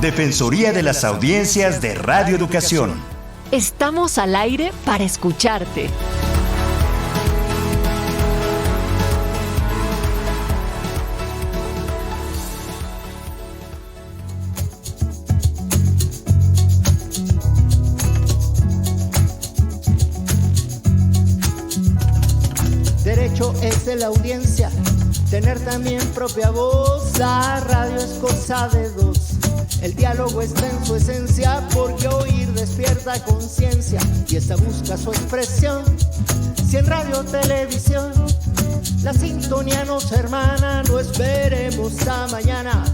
Defensoría de las Audiencias de Radio Educación. Estamos al aire para escucharte. Derecho es de la audiencia, tener también propia voz. La radio es cosa de dos. El diálogo está en su esencia, porque oír despierta conciencia y esta busca su expresión. Si en radio o televisión la sintonía nos hermana, no esperemos a mañana.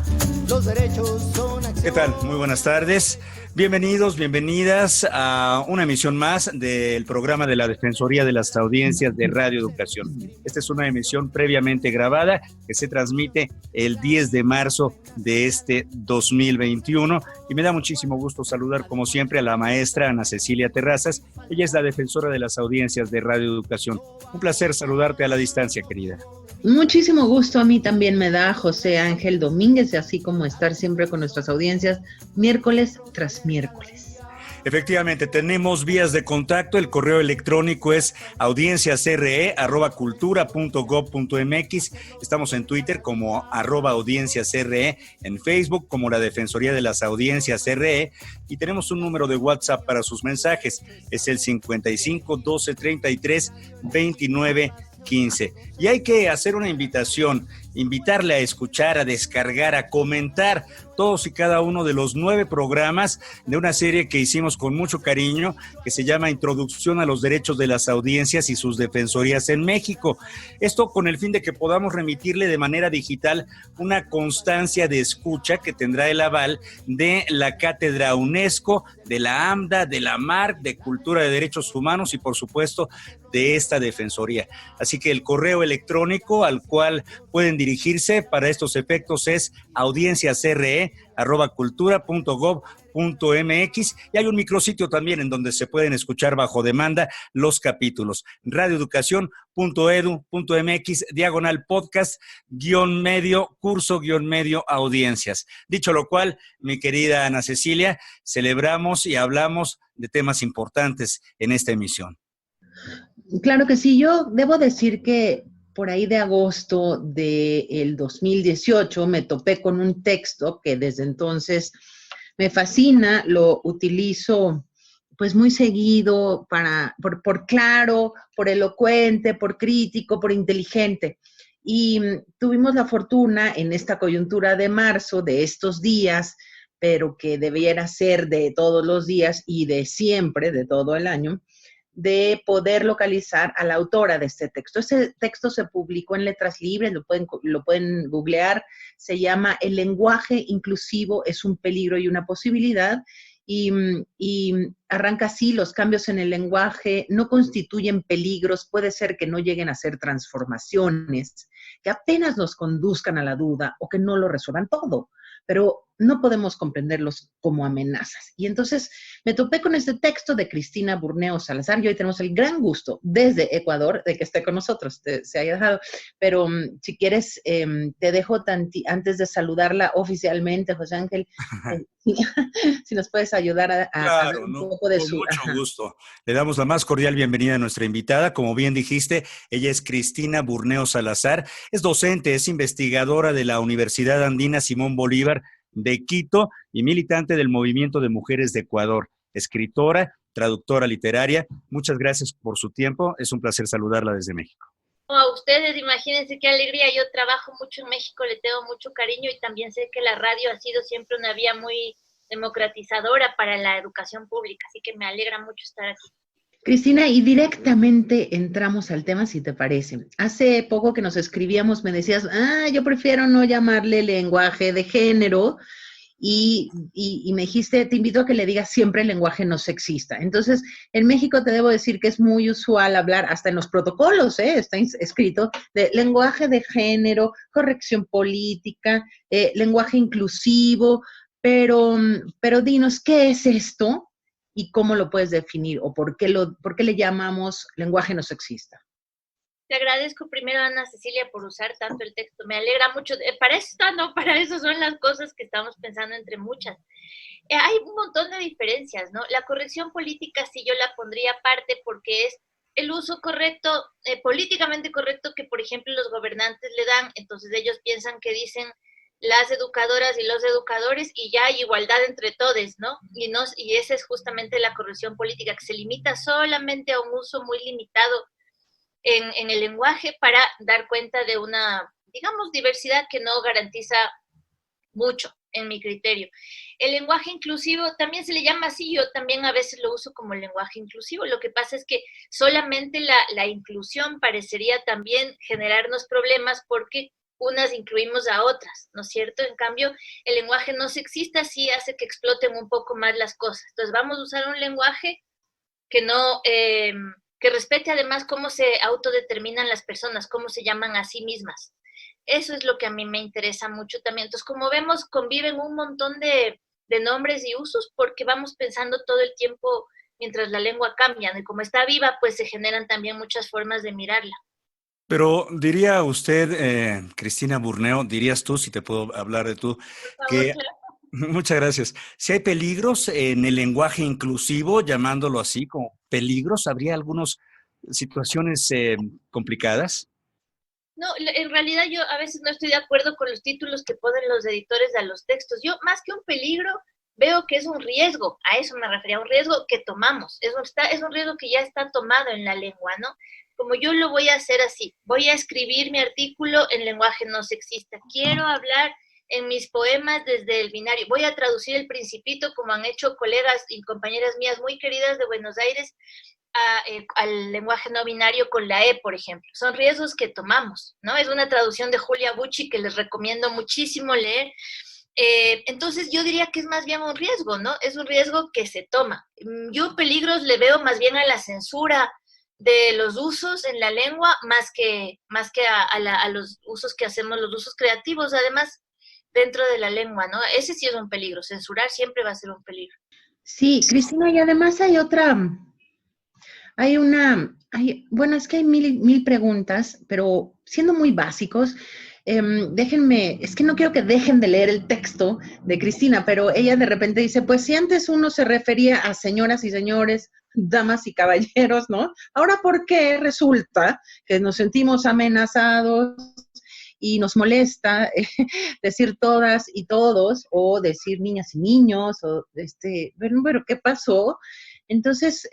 Los derechos son acción. ¿Qué tal? Muy buenas tardes. Bienvenidos, bienvenidas a una emisión más del programa de la Defensoría de las Audiencias de Radio Educación. Esta es una emisión previamente grabada que se transmite el 10 de marzo de este 2021 y me da muchísimo gusto saludar como siempre a la maestra Ana Cecilia Terrazas. Ella es la defensora de las audiencias de Radio Educación. Un placer saludarte a la distancia, querida. Muchísimo gusto, a mí también me da José Ángel Domínguez, así como estar siempre con nuestras audiencias miércoles tras miércoles. Efectivamente, tenemos vías de contacto. El correo electrónico es audienciasre@cultura.gov.mx. Estamos en Twitter como @audienciasre, en Facebook como la Defensoría de las Audiencias RE, y tenemos un número de WhatsApp para sus mensajes. Es el 55 12 33 29 15. Y hay que hacer una invitación, invitarle a escuchar, a descargar, a comentar todos y cada uno de los 9 programas de una serie que hicimos con mucho cariño, que se llama Introducción a los Derechos de las Audiencias y sus Defensorías en México. Esto con el fin de que podamos remitirle de manera digital una constancia de escucha que tendrá el aval de la Cátedra UNESCO, de la AMDA, de la MARC, de Cultura de Derechos Humanos y por supuesto de esta Defensoría. Así que el correo electrónico al cual pueden dirigirse para estos efectos es audienciasre@cultura.gov.mx, y hay un micrositio también en donde se pueden escuchar bajo demanda los capítulos. radioeducación.edu.mx/podcast _medio curso _medio audiencias. Dicho lo cual, mi querida Ana Cecilia, celebramos y hablamos de temas importantes en esta emisión. Claro que sí, yo debo decir que por ahí de agosto del 2018 me topé con un texto que desde entonces me fascina, lo utilizo pues muy seguido por claro, por elocuente, por crítico, por inteligente. Y tuvimos la fortuna en esta coyuntura de marzo, de estos días, pero que debiera ser de todos los días y de siempre, de todo el año, de poder localizar a la autora de este texto. Ese texto se publicó en Letras Libres, lo pueden googlear, se llama El lenguaje inclusivo es un peligro y una posibilidad, y arranca así: los cambios en el lenguaje no constituyen peligros, puede ser que no lleguen a ser transformaciones, que apenas nos conduzcan a la duda o que no lo resuelvan todo, pero no podemos comprenderlos como amenazas. Y entonces me topé con este texto de Cristina Burneo Salazar, y hoy tenemos el gran gusto desde Ecuador de que esté con nosotros, se haya dejado, pero si quieres te dejo antes de saludarla oficialmente, José Ángel, si nos puedes ayudar a Claro, un poco de con su... mucho Ajá. gusto. Le damos la más cordial bienvenida a nuestra invitada. Como bien dijiste, ella es Cristina Burneo Salazar, es docente, es investigadora de la Universidad Andina Simón Bolívar de Quito y militante del Movimiento de Mujeres de Ecuador, escritora, traductora literaria. Muchas gracias por su tiempo, es un placer saludarla desde México. A ustedes, imagínense qué alegría. Yo trabajo mucho en México, le tengo mucho cariño, y también sé que la radio ha sido siempre una vía muy democratizadora para la educación pública, así que me alegra mucho estar aquí. Cristina, y directamente entramos al tema, si te parece. Hace poco que nos escribíamos, me decías, yo prefiero no llamarle lenguaje de género, y me dijiste, te invito a que le digas siempre lenguaje no sexista. Entonces, en México te debo decir que es muy usual hablar, hasta en los protocolos, está escrito, de lenguaje de género, corrección política, lenguaje inclusivo, pero dinos, ¿qué es esto? ¿Y cómo lo puedes definir? ¿O por qué le llamamos lenguaje no sexista? Te agradezco primero, Ana Cecilia, por usar tanto el texto. Me alegra mucho. Para eso está, ¿no? Para eso son las cosas que estamos pensando entre muchas. Hay un montón de diferencias, ¿no? La corrección política sí yo la pondría aparte porque es el uso correcto, políticamente correcto que, por ejemplo, los gobernantes le dan. Entonces ellos piensan que dicen las educadoras y los educadores y ya hay igualdad entre todos, ¿no? Y esa es justamente la corrección política, que se limita solamente a un uso muy limitado en el lenguaje para dar cuenta de una, digamos, diversidad que no garantiza mucho, en mi criterio. El lenguaje inclusivo también se le llama así, yo también a veces lo uso como lenguaje inclusivo. Lo que pasa es que solamente la inclusión parecería también generarnos problemas porque unas incluimos a otras, ¿no es cierto? En cambio, el lenguaje no sexista sí hace que exploten un poco más las cosas. Entonces vamos a usar un lenguaje que no, que respete además cómo se autodeterminan las personas, cómo se llaman a sí mismas. Eso es lo que a mí me interesa mucho también. Entonces, como vemos, conviven un montón de nombres y usos porque vamos pensando todo el tiempo mientras la lengua cambia, ¿no? Y como está viva, pues se generan también muchas formas de mirarla. Pero diría usted, Cristina Burneo, dirías tú, si te puedo hablar de tú, Por favor, que, claro. muchas gracias, si hay peligros en el lenguaje inclusivo, llamándolo así, como peligros, ¿habría algunas situaciones complicadas? No, en realidad yo a veces no estoy de acuerdo con los títulos que ponen los editores a los textos. Yo, más que un peligro, veo que es un riesgo, a eso me refería, un riesgo que tomamos, es un riesgo que ya está tomado en la lengua, ¿no? Como yo lo voy a hacer así, voy a escribir mi artículo en lenguaje no sexista, quiero hablar en mis poemas desde el binario, voy a traducir El Principito como han hecho colegas y compañeras mías muy queridas de Buenos Aires, al lenguaje no binario con la E, por ejemplo. Son riesgos que tomamos, ¿no? Es una traducción de Julia Bucci que les recomiendo muchísimo leer. Entonces yo diría que es más bien un riesgo, ¿no? Es un riesgo que se toma. Yo peligros le veo más bien a la censura de los usos en la lengua, más que a los usos que hacemos, los usos creativos, además, dentro de la lengua, ¿no? Ese sí es un peligro. Censurar siempre va a ser un peligro. Sí, Cristina, y además hay otra, bueno, es que hay mil preguntas, pero siendo muy básicos, déjenme, es que no quiero que dejen de leer el texto de Cristina, pero ella de repente dice, pues si antes uno se refería a señoras y señores, damas y caballeros, ¿no? Ahora, ¿por qué resulta que nos sentimos amenazados y nos molesta decir todas y todos, o decir niñas y niños, o bueno, pero ¿qué pasó? Entonces,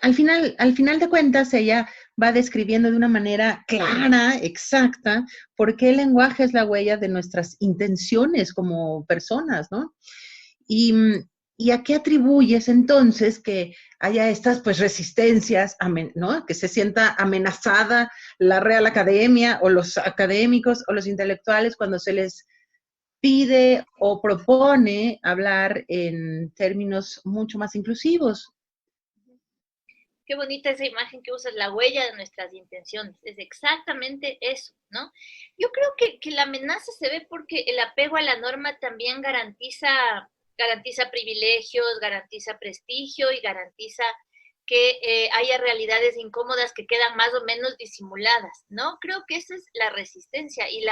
al final de cuentas, ella va describiendo de una manera clara, exacta, por qué el lenguaje es la huella de nuestras intenciones como personas, ¿no? ¿Y a qué atribuyes entonces que haya estas pues resistencias, ¿no? Que se sienta amenazada la Real Academia o los académicos o los intelectuales cuando se les pide o propone hablar en términos mucho más inclusivos? Qué bonita esa imagen que usas, la huella de nuestras intenciones. Es exactamente eso, ¿no? Yo creo que la amenaza se ve porque el apego a la norma también garantiza privilegios, garantiza prestigio y garantiza que haya realidades incómodas que quedan más o menos disimuladas, ¿no? Creo que esa es la resistencia y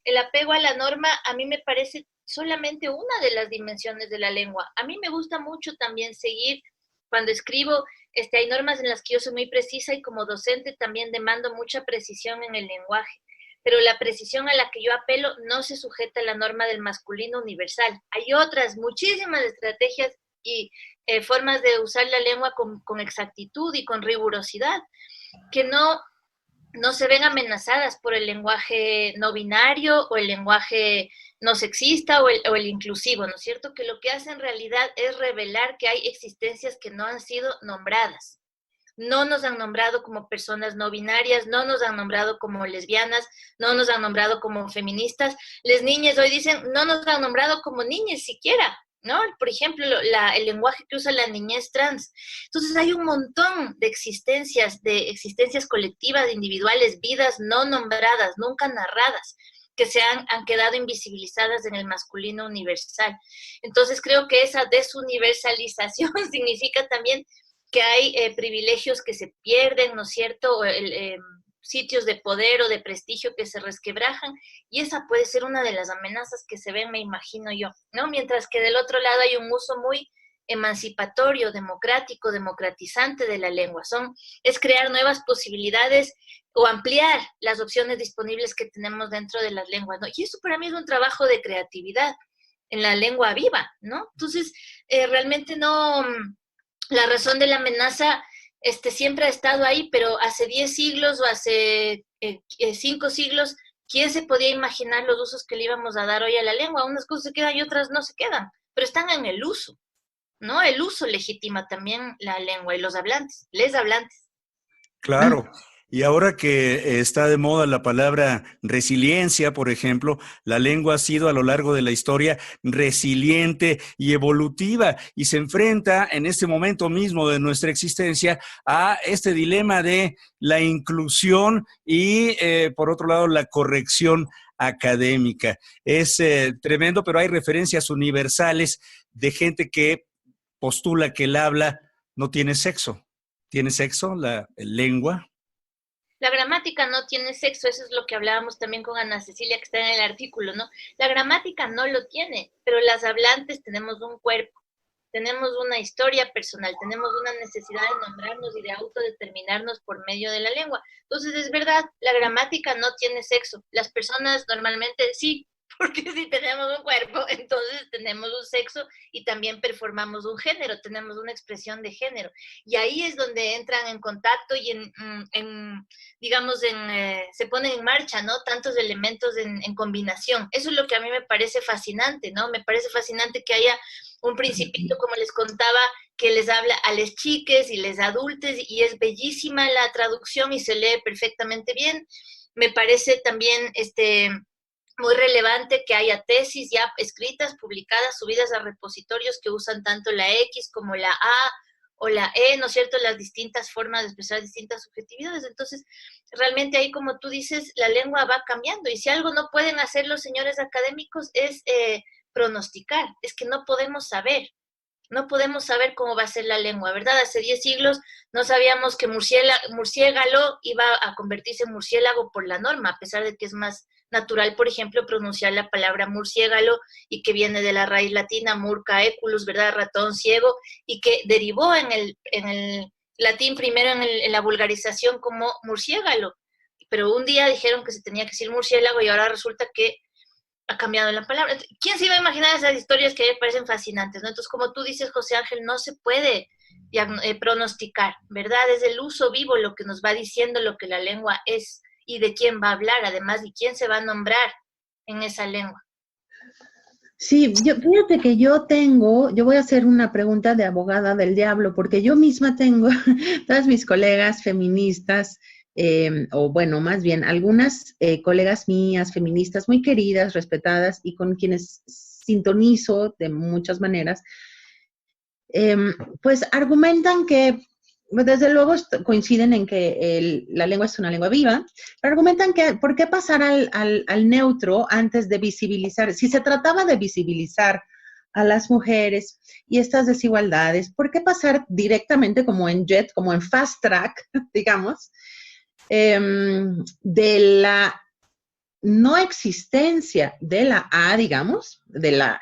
el apego a la norma a mí me parece solamente una de las dimensiones de la lengua. A mí me gusta mucho también seguir cuando escribo, hay normas en las que yo soy muy precisa y como docente también demando mucha precisión en el lenguaje, pero la precisión a la que yo apelo no se sujeta a la norma del masculino universal. Hay otras, muchísimas estrategias y formas de usar la lengua con exactitud y con rigurosidad que no se ven amenazadas por el lenguaje no binario o el lenguaje no sexista o el inclusivo, ¿no es cierto? Que lo que hace en realidad es revelar que hay existencias que no han sido nombradas. No nos han nombrado como personas no binarias, no nos han nombrado como lesbianas, no nos han nombrado como feministas. Las niñas hoy dicen, no nos han nombrado como niñas siquiera, ¿no? Por ejemplo, el lenguaje que usa la niñez trans. Entonces hay un montón de existencias colectivas, individuales, vidas no nombradas, nunca narradas, que se han quedado invisibilizadas en el masculino universal. Entonces creo que esa desuniversalización significa también que hay privilegios que se pierden, ¿no es cierto? Sitios de poder o de prestigio que se resquebrajan, y esa puede ser una de las amenazas que se ven, me imagino yo, ¿no? Mientras que del otro lado hay un uso muy emancipatorio, democrático, democratizante de la lengua. Es crear nuevas posibilidades o ampliar las opciones disponibles que tenemos dentro de las lenguas, ¿no? Y eso para mí es un trabajo de creatividad en la lengua viva, ¿no? Entonces, realmente no, la razón de la amenaza siempre ha estado ahí, pero hace 10 siglos o hace 5 siglos, ¿quién se podía imaginar los usos que le íbamos a dar hoy a la lengua? Unas cosas se quedan y otras no se quedan, pero están en el uso, ¿no? El uso legitima también la lengua y los hablantes, les hablantes. Claro. Y ahora que está de moda la palabra resiliencia, por ejemplo, la lengua ha sido a lo largo de la historia resiliente y evolutiva, y se enfrenta en este momento mismo de nuestra existencia a este dilema de la inclusión y, por otro lado, la corrección académica. Es tremendo, pero hay referencias universales de gente que postula que el habla no tiene sexo. ¿Tiene sexo la lengua? La gramática no tiene sexo, eso es lo que hablábamos también con Ana Cecilia, que está en el artículo, ¿no? La gramática no lo tiene, pero las hablantes tenemos un cuerpo, tenemos una historia personal, tenemos una necesidad de nombrarnos y de autodeterminarnos por medio de la lengua. Entonces, es verdad, la gramática no tiene sexo. Las personas normalmente sí, porque si tenemos un cuerpo, entonces tenemos un sexo y también performamos un género, tenemos una expresión de género. Y ahí es donde entran en contacto y se ponen en marcha, ¿no? Tantos elementos en combinación. Eso es lo que a mí me parece fascinante, ¿no? Me parece fascinante que haya un principito, como les contaba, que les habla a les chiques y les adultes, y es bellísima la traducción y se lee perfectamente bien. Me parece también muy relevante que haya tesis ya escritas, publicadas, subidas a repositorios que usan tanto la X como la A o la E, ¿no es cierto?, las distintas formas de expresar distintas subjetividades. Entonces, realmente ahí, como tú dices, la lengua va cambiando, y si algo no pueden hacer los señores académicos es pronosticar, es que no podemos saber cómo va a ser la lengua, ¿verdad? Hace 10 siglos no sabíamos que murciélago iba a convertirse en murciélago por la norma, a pesar de que es más natural, por ejemplo, pronunciar la palabra murciélago, y que viene de la raíz latina murca eculus, ¿verdad?, ratón ciego, y que derivó en el latín primero en la vulgarización como murciélago, pero un día dijeron que se tenía que decir murciélago y ahora resulta que ha cambiado la palabra. ¿Quién se iba a imaginar esas historias que a mí me parecen fascinantes, ¿no? Entonces, como tú dices, José Ángel, no se puede pronosticar, ¿verdad? Es el uso vivo lo que nos va diciendo lo que la lengua es y de quién va a hablar, además, y quién se va a nombrar en esa lengua. Sí, fíjate que yo voy a hacer una pregunta de abogada del diablo, porque yo misma tengo todas mis colegas feministas, o bueno, más bien algunas colegas mías feministas muy queridas, respetadas y con quienes sintonizo de muchas maneras, pues argumentan que, desde luego coinciden en que la lengua es una lengua viva, pero argumentan que ¿por qué pasar al neutro antes de visibilizar? Si se trataba de visibilizar a las mujeres y estas desigualdades, ¿por qué pasar directamente como en jet, como en fast track, digamos, de la no existencia de la A, digamos, de la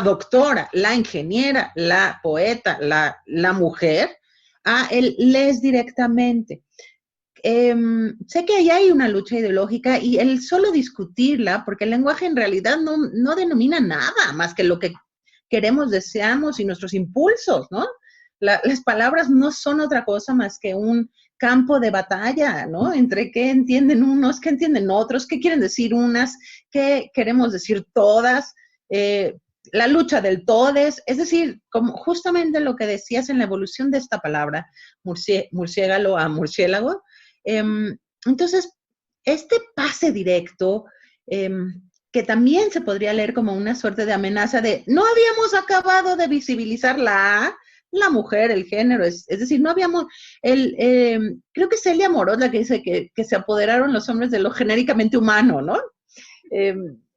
doctora, la ingeniera, la poeta, la mujer, a el les directamente? Sé que ahí hay una lucha ideológica y el solo discutirla, porque el lenguaje en realidad no denomina nada más que lo que queremos, deseamos y nuestros impulsos, ¿no? Las palabras no son otra cosa más que un campo de batalla, ¿no? Entre qué entienden unos, qué entienden otros, qué quieren decir unas, qué queremos decir todas, la lucha del todes, es decir, como justamente lo que decías en la evolución de esta palabra, murciélago a murciélago. Entonces, este pase directo, que también se podría leer como una suerte de amenaza de no habíamos acabado de visibilizar la mujer, el género, es decir, no habíamos, creo que Celia Morot la que dice que se apoderaron los hombres de lo genéricamente humano, ¿no?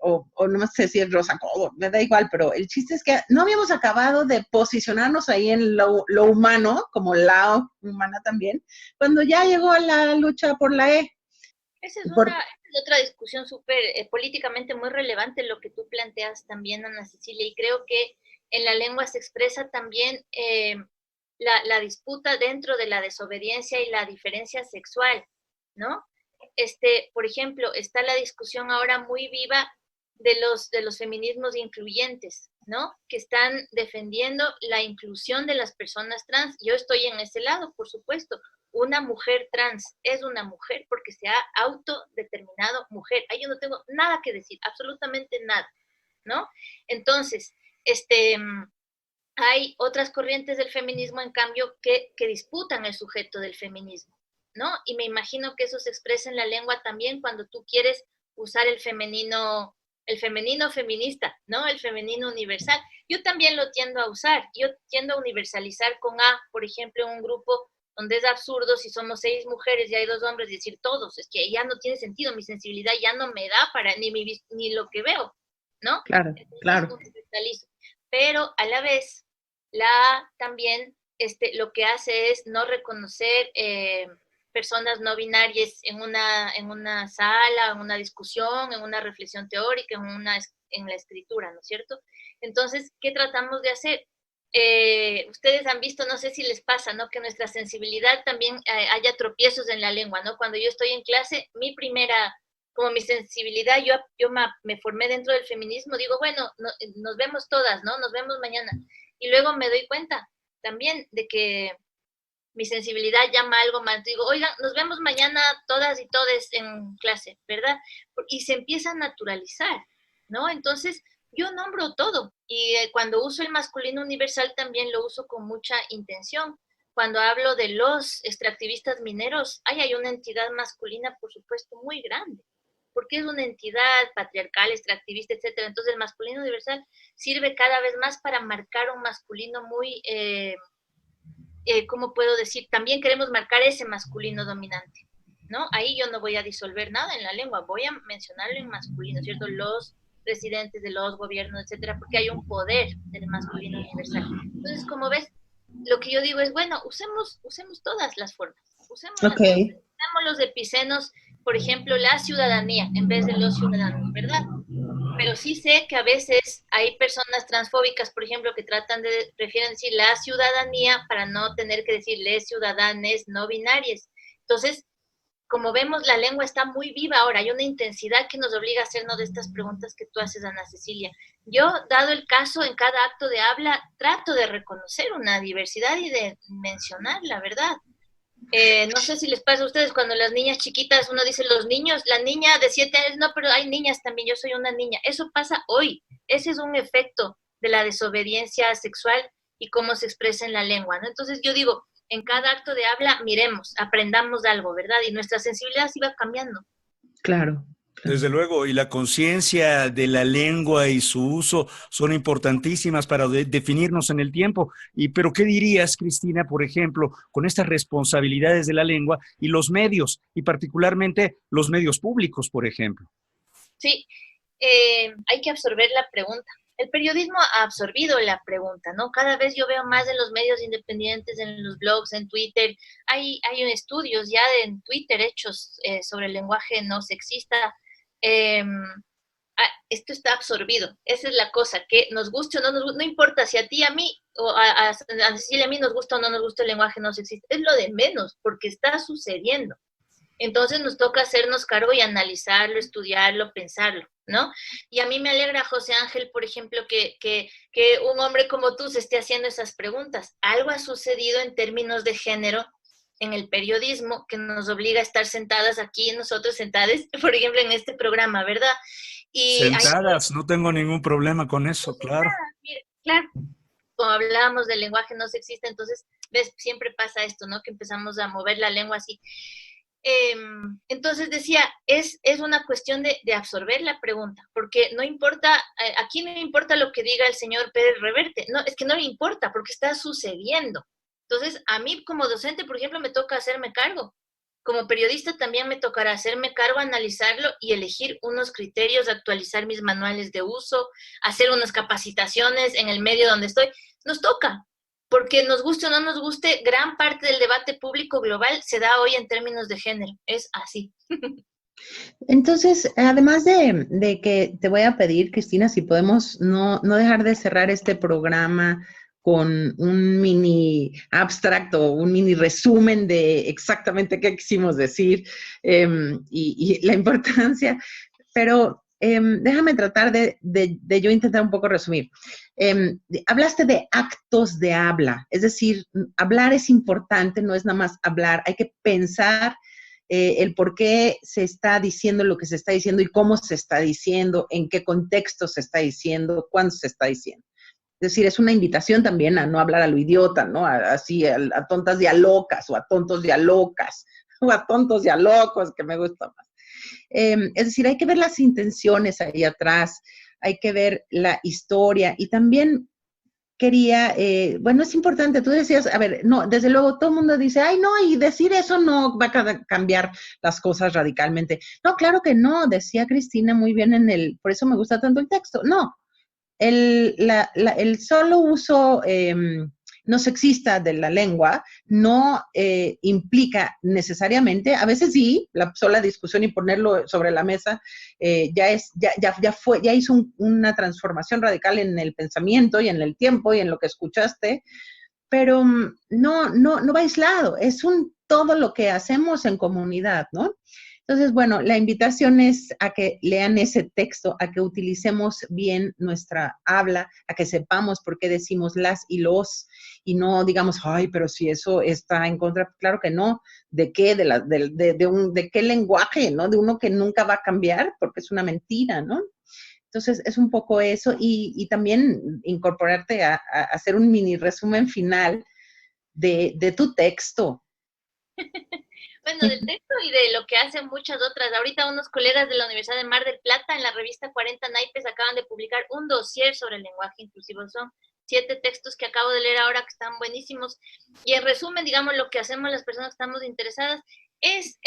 o no sé si es Rosa Cobo, me da igual, pero el chiste es que no habíamos acabado de posicionarnos ahí en lo humano, como la humana también, cuando ya llegó la lucha por la E. Esa es otra discusión súper políticamente muy relevante, lo que tú planteas también, Ana Cecilia, y creo que en la lengua se expresa también la disputa dentro de la desobediencia y la diferencia sexual, ¿no? Por ejemplo, está la discusión ahora muy viva de los feminismos incluyentes, ¿no? Que están defendiendo la inclusión de las personas trans. Yo estoy en ese lado, por supuesto. Una mujer trans es una mujer porque se ha autodeterminado mujer. Ahí yo no tengo nada que decir, absolutamente nada, ¿no? Entonces, hay otras corrientes del feminismo, en cambio, que disputan el sujeto del feminismo, ¿no? Y me imagino que eso se expresa en la lengua también cuando tú quieres usar el femenino feminista, ¿no? El femenino universal. Yo también lo tiendo a usar. Yo tiendo a universalizar con A, por ejemplo, un grupo donde es absurdo si somos 6 mujeres y hay 2 hombres, decir todos. Es que ya no tiene sentido, mi sensibilidad ya no me da para ni lo que veo, ¿no? Claro, entonces, claro. Universalizo. Pero a la vez, la A también lo que hace es no reconocer personas no binarias en una sala, en una discusión, en una reflexión teórica, en la escritura, ¿no es cierto? Entonces, ¿qué tratamos de hacer? Ustedes han visto, no sé si les pasa, ¿no? Que nuestra sensibilidad también haya tropiezos en la lengua, ¿no? Cuando yo estoy en clase, como mi sensibilidad, yo me formé dentro del feminismo, digo, bueno, nos vemos todas, ¿no? Nos vemos mañana. Y luego me doy cuenta también de que mi sensibilidad llama algo más. Digo, oigan, nos vemos mañana todas y todes en clase, ¿verdad? Y se empieza a naturalizar, ¿no? Entonces, yo nombro todo. Y cuando uso el masculino universal también lo uso con mucha intención. Cuando hablo de los extractivistas mineros, hay una entidad masculina, por supuesto, muy grande, porque es una entidad patriarcal, extractivista, etcétera. Entonces, el masculino universal sirve cada vez más para marcar un masculino muy... ¿cómo puedo decir? También queremos marcar ese masculino dominante, ¿no? Ahí yo no voy a disolver nada en la lengua, voy a mencionarlo en masculino, ¿cierto? Los presidentes de los gobiernos, etcétera, porque hay un poder del masculino universal. Entonces, como ves, lo que yo digo es, bueno, usemos todas las formas, usemos los epicenos, por ejemplo, la ciudadanía en vez de los ciudadanos, ¿verdad? Pero sí sé que a veces hay personas transfóbicas, por ejemplo, que prefieren decir la ciudadanía para no tener que decir les ciudadanes no binarias. Entonces, como vemos, la lengua está muy viva ahora. Hay una intensidad que nos obliga a hacernos de estas preguntas que tú haces, Ana Cecilia. Yo, dado el caso, en cada acto de habla, trato de reconocer una diversidad y de mencionar la verdad. No sé si les pasa a ustedes cuando las niñas chiquitas, uno dice los niños, la niña de 7 años, no, pero hay niñas también, yo soy una niña. Eso pasa hoy. Ese es un efecto de la desobediencia sexual y cómo se expresa en la lengua, ¿no? Entonces yo digo, en cada acto de habla, miremos, aprendamos algo, ¿verdad? Y nuestra sensibilidad se va cambiando. Claro. Desde luego, y la conciencia de la lengua y su uso son importantísimas para definirnos en el tiempo. Pero ¿qué dirías, Cristina, por ejemplo, con estas responsabilidades de la lengua y los medios, y particularmente los medios públicos, por ejemplo? Sí, hay que absorber la pregunta. El periodismo ha absorbido la pregunta, ¿no? Cada vez yo veo más en los medios independientes, en los blogs, en Twitter. Hay estudios ya en Twitter hechos sobre el lenguaje no sexista. Esto está absorbido. Esa es la cosa, que nos guste o no nos guste, no importa si a ti, a mí, o a Cecilia, a mí nos gusta o no nos gusta el lenguaje no sexista, es lo de menos, porque está sucediendo. Entonces nos toca hacernos cargo y analizarlo, estudiarlo, pensarlo, ¿no? Y a mí me alegra, José Ángel, por ejemplo, que un hombre como tú se esté haciendo esas preguntas. Algo ha sucedido en términos de género en el periodismo que nos obliga a estar sentadas aquí, nosotros sentadas, por ejemplo, en este programa, ¿verdad? Y sentadas, no tengo ningún problema con eso, claro. Mire, claro, como hablábamos del lenguaje no sexista, entonces, ves, siempre pasa esto, ¿no? Que empezamos a mover la lengua así. Entonces decía, es una cuestión de absorber la pregunta, porque no importa, aquí no importa lo que diga el señor Pérez Reverte, no, es que no le importa, porque está sucediendo. Entonces, a mí como docente, por ejemplo, me toca hacerme cargo. como periodista también me tocará hacerme cargo, analizarlo y elegir unos criterios, actualizar mis manuales de uso, hacer unas capacitaciones en el medio donde estoy. Nos toca, porque nos guste o no nos guste, gran parte del debate público global se da hoy en términos de género. Es así. Entonces, además de que te voy a pedir, Cristina, si podemos no dejar de cerrar este programa con un mini abstracto, un mini resumen de exactamente qué quisimos decir y la importancia, pero déjame tratar de yo intentar un poco resumir. Hablaste de actos de habla, es decir, hablar es importante, no es nada más hablar, hay que pensar el por qué se está diciendo lo que se está diciendo y cómo se está diciendo, en qué contexto se está diciendo, cuándo se está diciendo. Es decir, es una invitación también a no hablar a lo idiota, ¿no? Así a tontas y a locas, o a tontos y a locas, o a tontos y a locos, que me gusta más. Es decir, hay que ver las intenciones ahí atrás, hay que ver la historia, y también quería, bueno, es importante, tú decías, a ver, no, desde luego todo el mundo dice, ay, no, y decir eso no va a cambiar las cosas radicalmente. No, claro que no, decía Cristina muy bien por eso me gusta tanto el texto, no. El solo uso no sexista de la lengua no implica necesariamente, a veces sí, la sola discusión y ponerlo sobre la mesa ya hizo una transformación radical en el pensamiento y en el tiempo y en lo que escuchaste, pero no va aislado, es todo lo que hacemos en comunidad, ¿no? Entonces, bueno, la invitación es a que lean ese texto, a que utilicemos bien nuestra habla, a que sepamos por qué decimos las y los, y no digamos, ay, pero si eso está en contra, claro que no. ¿De qué? ¿De qué lenguaje, no? De uno que nunca va a cambiar, porque es una mentira, ¿no? Entonces, es un poco eso, y también incorporarte a hacer un mini resumen final de tu texto. Bueno, del texto y de lo que hacen muchas otras. Ahorita unos colegas de la Universidad de Mar del Plata en la revista 40 Naipes acaban de publicar un dossier sobre el lenguaje inclusivo. Son 7 textos que acabo de leer ahora que están buenísimos. Y en resumen, digamos, lo que hacemos las personas que estamos interesadas es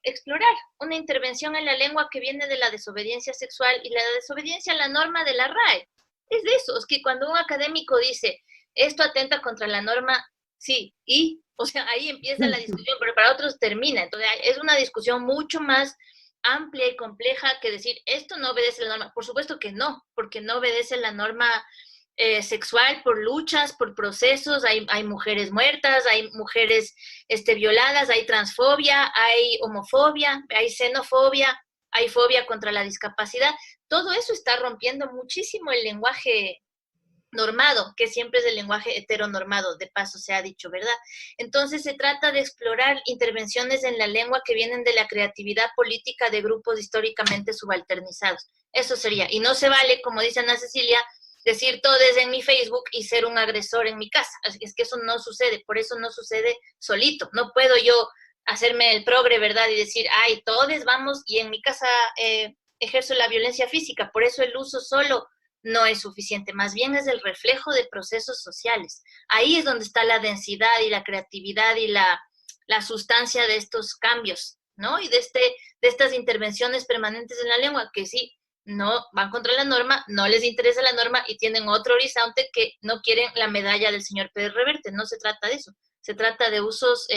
explorar una intervención en la lengua que viene de la desobediencia sexual y la desobediencia a la norma de la RAE. Es de eso, es que cuando un académico dice, esto atenta contra la norma, sí, y... O sea, ahí empieza la discusión, pero para otros termina. Entonces, es una discusión mucho más amplia y compleja que decir, esto no obedece la norma. Por supuesto que no, porque no obedece la norma sexual por luchas, por procesos. Hay mujeres muertas, hay mujeres violadas, hay transfobia, hay homofobia, hay xenofobia, hay fobia contra la discapacidad. Todo eso está rompiendo muchísimo el lenguaje normado, que siempre es el lenguaje heteronormado, de paso se ha dicho, ¿verdad? Entonces se trata de explorar intervenciones en la lengua que vienen de la creatividad política de grupos históricamente subalternizados. Eso sería, y no se vale, como dice Ana Cecilia, decir todo desde en mi Facebook y ser un agresor en mi casa. Es que eso no sucede, por eso no sucede solito. No puedo yo hacerme el progre, ¿verdad? Y decir, ay, todos vamos, y en mi casa ejerzo la violencia física, por eso el uso solo no es suficiente, más bien es el reflejo de procesos sociales. Ahí es donde está la densidad y la creatividad y la sustancia de estos cambios, ¿no? Y de estas intervenciones permanentes en la lengua, que sí, no van contra la norma, no les interesa la norma y tienen otro horizonte que no quieren la medalla del señor Pérez Reverte. No se trata de eso, se trata de usos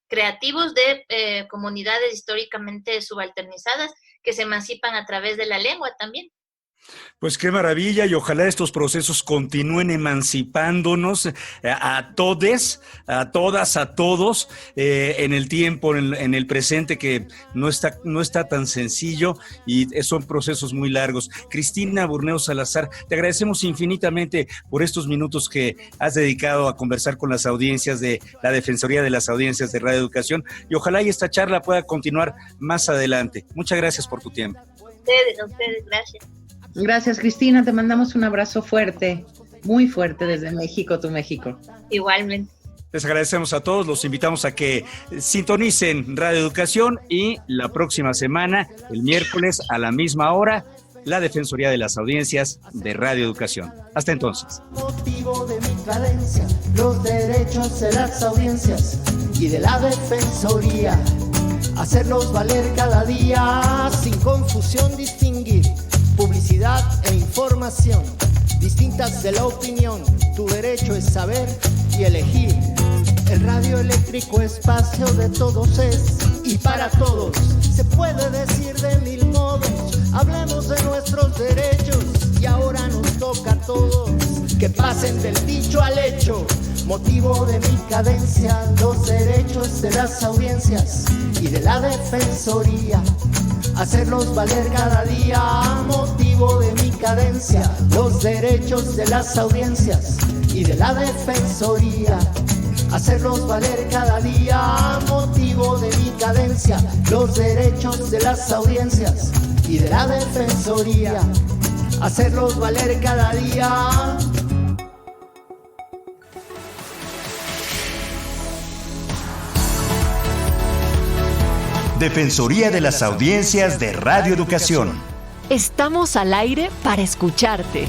creativos de comunidades históricamente subalternizadas que se emancipan a través de la lengua también. Pues qué maravilla, y ojalá estos procesos continúen emancipándonos a todes, a todas, a todos, en el tiempo, en el presente, que no está tan sencillo y son procesos muy largos. Cristina Burneo Salazar, te agradecemos infinitamente por estos minutos que has dedicado a conversar con las audiencias de la Defensoría de las Audiencias de Radio Educación, y ojalá y esta charla pueda continuar más adelante. Muchas gracias por tu tiempo. A ustedes, gracias. Gracias, Cristina. Te mandamos un abrazo fuerte, muy fuerte desde México, tu México. Igualmente. Les agradecemos a todos, los invitamos a que sintonicen Radio Educación, y la próxima semana, el miércoles a la misma hora, la Defensoría de las Audiencias de Radio Educación. Hasta entonces. Motivo de mi cadencia, los derechos de las audiencias y de la Defensoría. hacerlos valer cada día, sin confusión distinguir publicidad e información, distintas de la opinión. Tu derecho es saber y elegir. El radioeléctrico espacio de todos es y para todos. Se puede decir de mil modos, hablemos de nuestros derechos y ahora nos toca a todos que pasen del dicho al hecho. Motivo de mi cadencia, los derechos de las audiencias y de la defensoría, hacerlos valer cada día. Motivo de mi cadencia, los derechos de las audiencias y de la defensoría, hacerlos valer cada día. Motivo de mi cadencia, los derechos de las audiencias y de la defensoría, hacerlos valer cada día. Defensoría de las Audiencias de Radio Educación. Estamos al aire para escucharte.